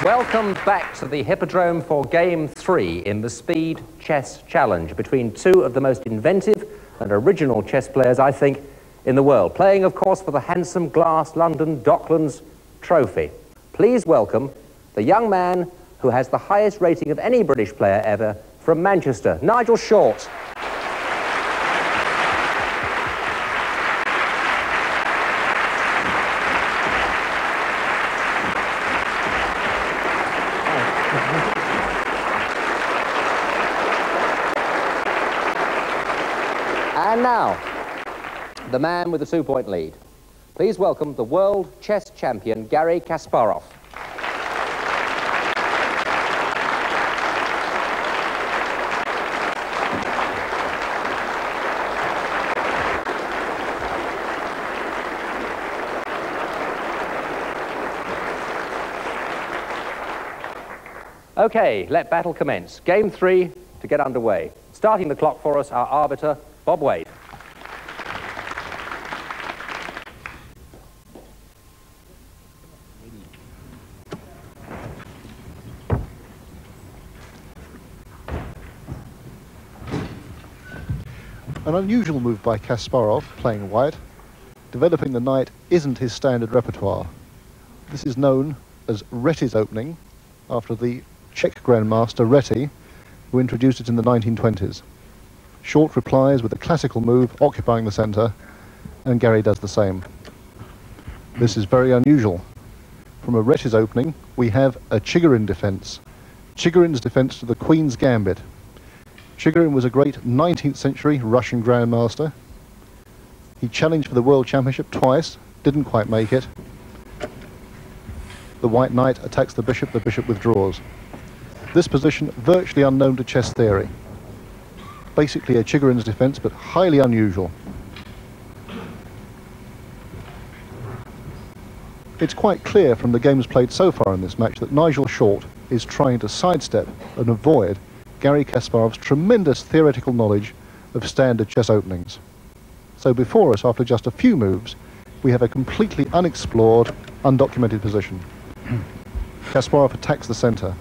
Welcome back to the Hippodrome for Game 3 in the Speed Chess Challenge between two of the most inventive and original chess players, I think, in the world. Playing, of course, for the handsome glass London Docklands trophy. Please welcome the young man who has the highest rating of any British player ever from Manchester, Nigel Short. And now, the man with the 2-point lead. Please welcome the world chess champion, Garry Kasparov. Okay, let battle commence. Game 3 to get underway. Starting the clock for us, our arbiter, Bob Wade. An unusual move by Kasparov, playing white. Developing the knight isn't his standard repertoire. This is known as Reti's opening, after the Czech Grandmaster Reti, who introduced it in the 1920s. Short replies with a classical move, occupying the centre, and Garry does the same. This is very unusual. From a Reti's opening, we have a Chigorin Defense. Chigorin's defense to the Queen's Gambit. Chigorin was a great 19th century Russian Grandmaster. He challenged for the World Championship twice, didn't quite make it. The white knight attacks the bishop withdraws. This position virtually unknown to chess theory. Basically a Chigorin's defense, but highly unusual. It's quite clear from the games played so far in this match that Nigel Short is trying to sidestep and avoid Garry Kasparov's tremendous theoretical knowledge of standard chess openings. So before us, after just a few moves, we have a completely unexplored, undocumented position. Kasparov attacks the centre.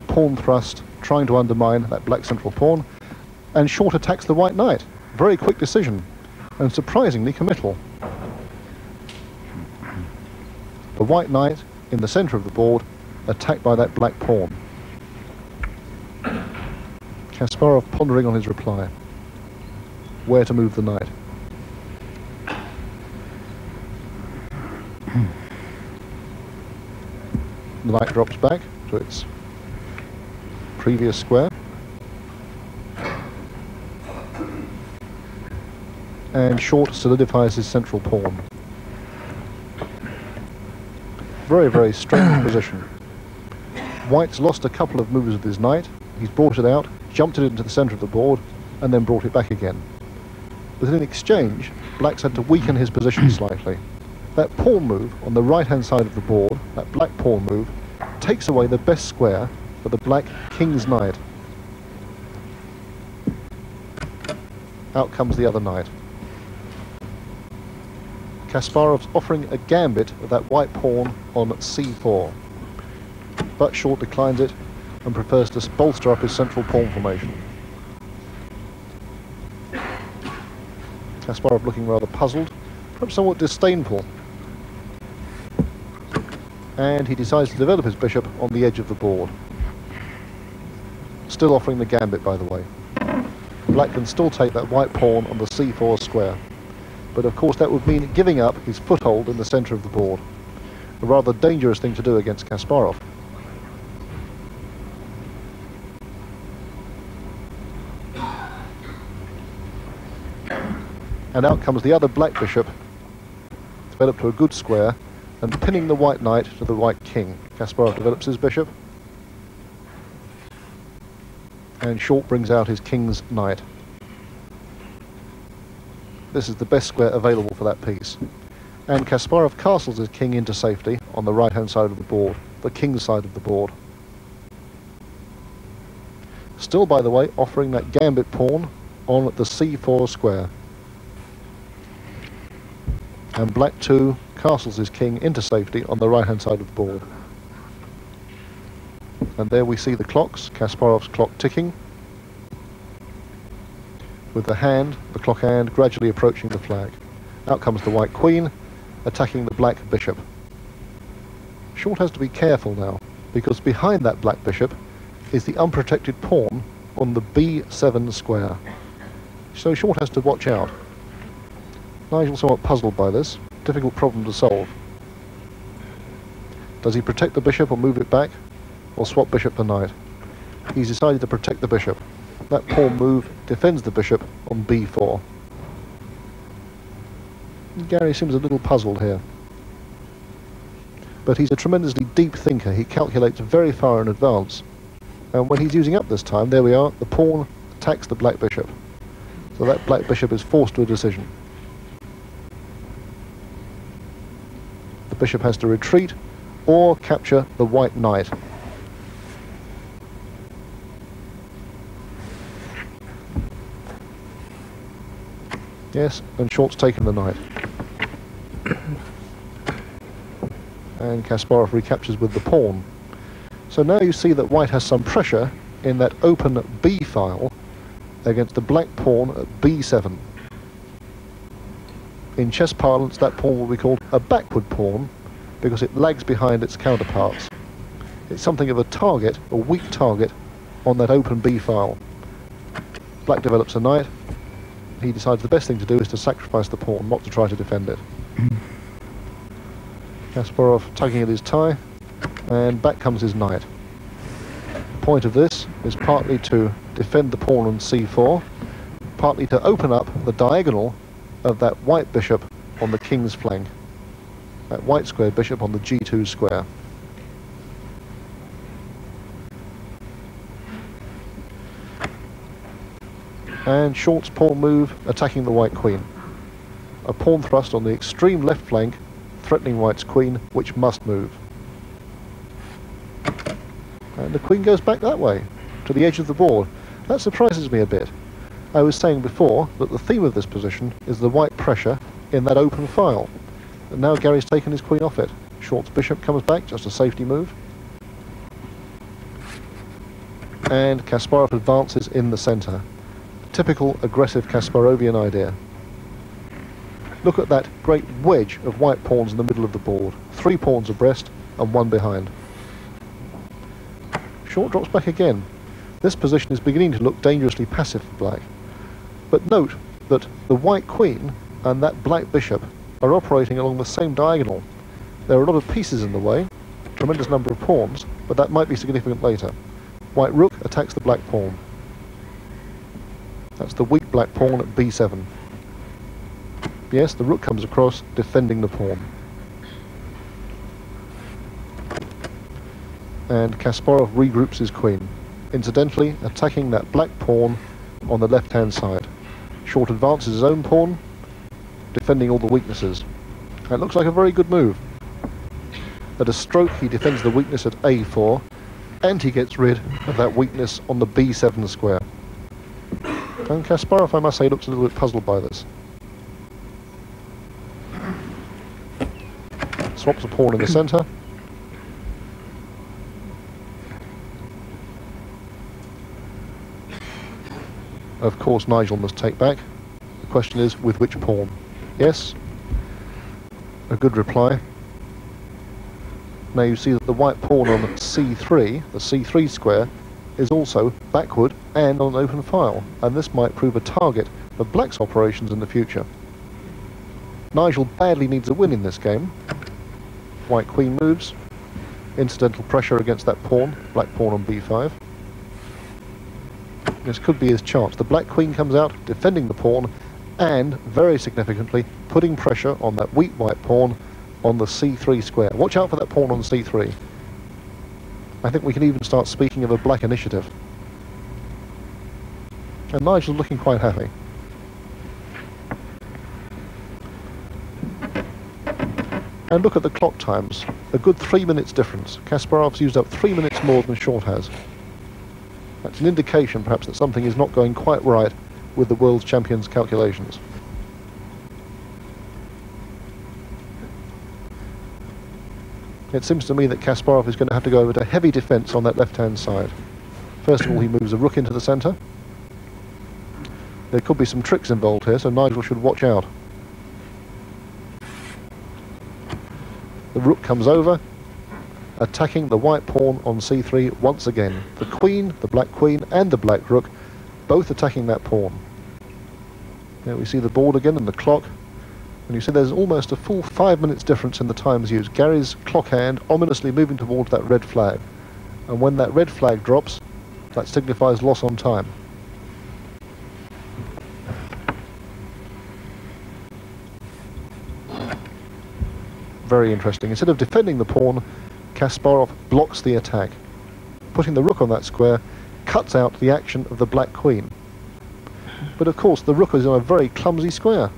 Pawn thrust, trying to undermine that black central pawn, and Short attacks the white knight. Very quick decision, and surprisingly committal. The white knight in the centre of the board, attacked by that black pawn. Kasparov pondering on his reply. Where to move the knight. The knight drops back to its previous square. And Short solidifies his central pawn. Very, very strange position. White's lost a couple of moves with his knight. He's brought it out, jumped it into the centre of the board, and then brought it back again. But in exchange, Black's had to weaken his position slightly. That pawn move on the right-hand side of the board, that black pawn move, takes away the best square for the black king's knight. Out comes the other knight. Kasparov's offering a gambit of that white pawn on c4. But Short declines it and prefers to bolster up his central pawn formation. Kasparov looking rather puzzled, perhaps somewhat disdainful. And he decides to develop his bishop on the edge of the board. Still offering the gambit, by the way. Black can still take that white pawn on the c4 square. But of course that would mean giving up his foothold in the centre of the board. A rather dangerous thing to do against Kasparov. And out comes the other black bishop, developed to a good square, and pinning the white knight to the white king. Kasparov develops his bishop, and Short brings out his king's knight. This is the best square available for that piece. And Kasparov castles his king into safety on the right-hand side of the board, the king's side of the board. Still, by the way, offering that gambit pawn on the c4 square. And black 2 castles his king into safety on the right-hand side of the board. And there we see the clocks, Kasparov's clock ticking, with the clock hand gradually approaching the flag. Out comes the white queen, attacking the black bishop. Short has to be careful now, because behind that black bishop is the unprotected pawn on the b7 square. So Short has to watch out. Nigel somewhat puzzled by this. Difficult problem to solve. Does he protect the bishop or move it back, or swap bishop to knight? He's decided to protect the bishop. That pawn move defends the bishop on b4. Gary seems a little puzzled here. But he's a tremendously deep thinker. He calculates very far in advance. And when he's using up this time, there we are, the pawn attacks the black bishop. So that black bishop is forced to a decision. The bishop has to retreat or capture the white knight. Yes, and Short's taken the knight. And Kasparov recaptures with the pawn. So now you see that white has some pressure in that open b file against the black pawn at b7. In chess parlance, that pawn will be called a backward pawn because it lags behind its counterparts. It's something of a target, a weak target, on that open b file. Black develops a knight. He decides the best thing to do is to sacrifice the pawn, not to try to defend it. Kasparov tugging at his tie, and back comes his knight. The point of this is partly to defend the pawn on c4, partly to open up the diagonal of that white bishop on the king's flank. That white square bishop on the g2 square. And Short's pawn move attacking the white queen. A pawn thrust on the extreme left flank, threatening white's queen, which must move. And the queen goes back that way, to the edge of the board. That surprises me a bit. I was saying before that the theme of this position is the white pressure in that open file. And now Gary's taken his queen off it. Short's bishop comes back, just a safety move. And Kasparov advances in the centre. Typical aggressive Kasparovian idea. Look at that great wedge of white pawns in the middle of the board. 3 pawns abreast and 1 behind. Short drops back again. This position is beginning to look dangerously passive for black. But note that the white queen and that black bishop are operating along the same diagonal. There are a lot of pieces in the way, tremendous number of pawns, but that might be significant later. White rook attacks the black pawn. That's the weak black pawn at b7. Yes, the rook comes across, defending the pawn. And Kasparov regroups his queen, incidentally attacking that black pawn on the left-hand side. Short advances his own pawn, defending all the weaknesses. That looks like a very good move. At a stroke, he defends the weakness at a4, and he gets rid of that weakness on the b7 square. And Kasparov, I must say, looks a little bit puzzled by this. Swaps a pawn in the centre. Of course, Nigel must take back. The question is, with which pawn? Yes. A good reply. Now you see that the white pawn on c3, the c3 square, is also backward and on an open file, and this might prove a target for black's operations in the future. Nigel badly needs a win in this game. White queen moves, incidental pressure against that pawn, black pawn on b5. This could be his chance. The black queen comes out, defending the pawn, and, very significantly, putting pressure on that weak white pawn on the c3 square. Watch out for that pawn on c3. I think we can even start speaking of a black initiative. And Nigel's looking quite happy. And look at the clock times. A good 3 minutes difference. Kasparov's used up 3 minutes more than Short has. That's an indication, perhaps, that something is not going quite right with the world champion's calculations. It seems to me that Kasparov is going to have to go over to heavy defence on that left-hand side. First of all, he moves a rook into the centre. There could be some tricks involved here, so Nigel should watch out. The rook comes over, attacking the white pawn on c3 once again. The queen, the black queen, and the black rook both attacking that pawn. There we see the board again and the clock. And you see there's almost a full 5 minutes difference in the times used. Gary's clock hand ominously moving towards that red flag. And when that red flag drops, that signifies loss on time. Very interesting. Instead of defending the pawn, Kasparov blocks the attack. Putting the rook on that square cuts out the action of the black queen. But of course the rook is on a very clumsy square.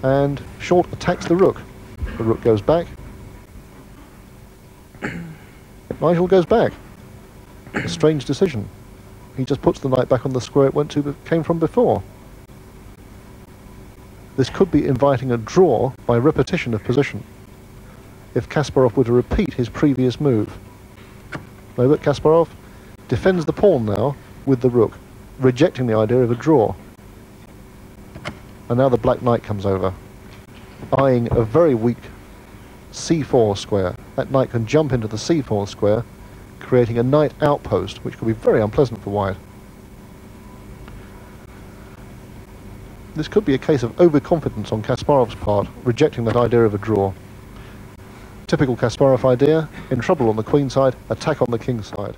And Short attacks the rook. The rook goes back. Nigel goes back. A strange decision. He just puts the knight back on the square it came from before. This could be inviting a draw by repetition of position, if Kasparov were to repeat his previous move. No, but Kasparov defends the pawn now with the rook, rejecting the idea of a draw. And now the black knight comes over, eyeing a very weak c4 square. That knight can jump into the c4 square, creating a knight outpost, which could be very unpleasant for white. This could be a case of overconfidence on Kasparov's part, rejecting that idea of a draw. Typical Kasparov idea: in trouble on the queen side, attack on the king side.